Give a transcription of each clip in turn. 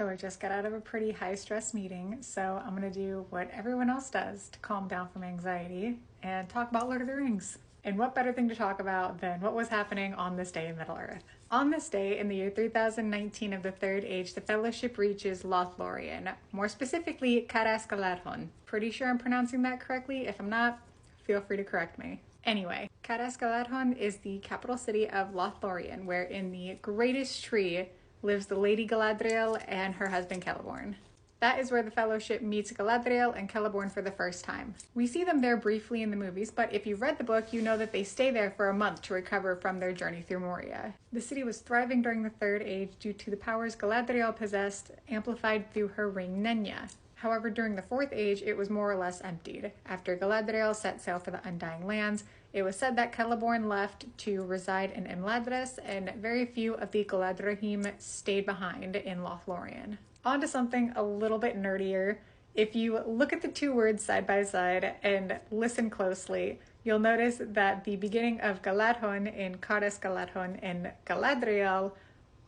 So I just got out of a pretty high stress meeting, so I'm gonna do what everyone else does to calm down from anxiety and talk about Lord of the Rings. And what better thing to talk about than what was happening on this day in Middle-earth? On this day, in the year 3019 of the Third Age, the Fellowship reaches Lothlórien, more specifically Caras Galadhon. Pretty sure I'm pronouncing that correctly. If I'm not, feel free to correct me. Anyway, Caras Galadhon is the capital city of Lothlórien, where in the greatest tree lives the Lady Galadriel and her husband Celeborn. That is where the Fellowship meets Galadriel and Celeborn for the first time. We see them there briefly in the movies, but if you've read the book, you know that they stay there for a month to recover from their journey through Moria. The city was thriving during the Third Age due to the powers Galadriel possessed, amplified through her ring Nenya. However, during the Fourth Age, it was more or less emptied. After Galadriel set sail for the Undying Lands, it was said that Celeborn left to reside in Imladris, and very few of the Galadriel stayed behind in Lothlórien. On to something a little bit nerdier. If you look at the two words side by side and listen closely, you'll notice that the beginning of Galadhon in Caras Galadhon and Galadriel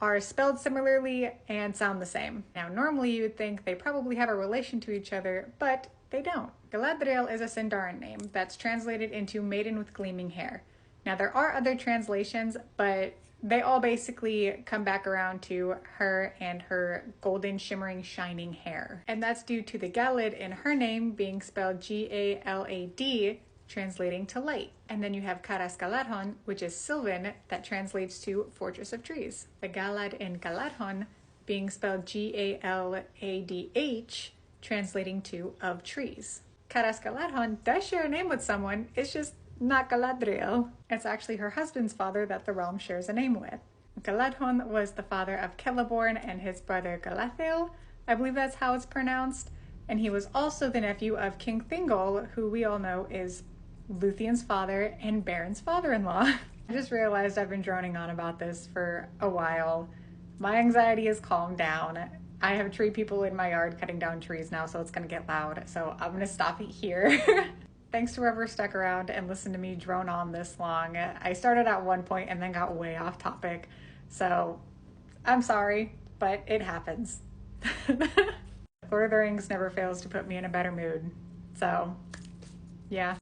are spelled similarly and sound the same. Now, normally you would think they probably have a relation to each other, but they don't. Galadriel is a Sindarin name that's translated into maiden with gleaming hair. Now, there are other translations, but they all basically come back around to her and her golden, shimmering, shining hair. And that's due to the Galad in her name being spelled Galad, translating to light. And then you have Caras Galadhon, which is Sylvan, that translates to Fortress of Trees. The Galad in Galadhon being spelled Galadh, translating to of trees. Caras Galadhon does share a name with someone, it's just not Galadriel. It's actually her husband's father that the realm shares a name with. Galadhon was the father of Celeborn and his brother Galadriel, I believe that's how it's pronounced, and he was also the nephew of King Thingol, who we all know is Lúthien's father and Beron's father-in-law. I just realized I've been droning on about this for a while. My anxiety has calmed down. I have tree people in my yard cutting down trees now, so it's gonna get loud, so I'm gonna stop it here. Thanks to whoever stuck around and listened to me drone on this long. I started at one point and then got way off topic, so I'm sorry, but it happens. Lord of the Rings never fails to put me in a better mood, so yeah.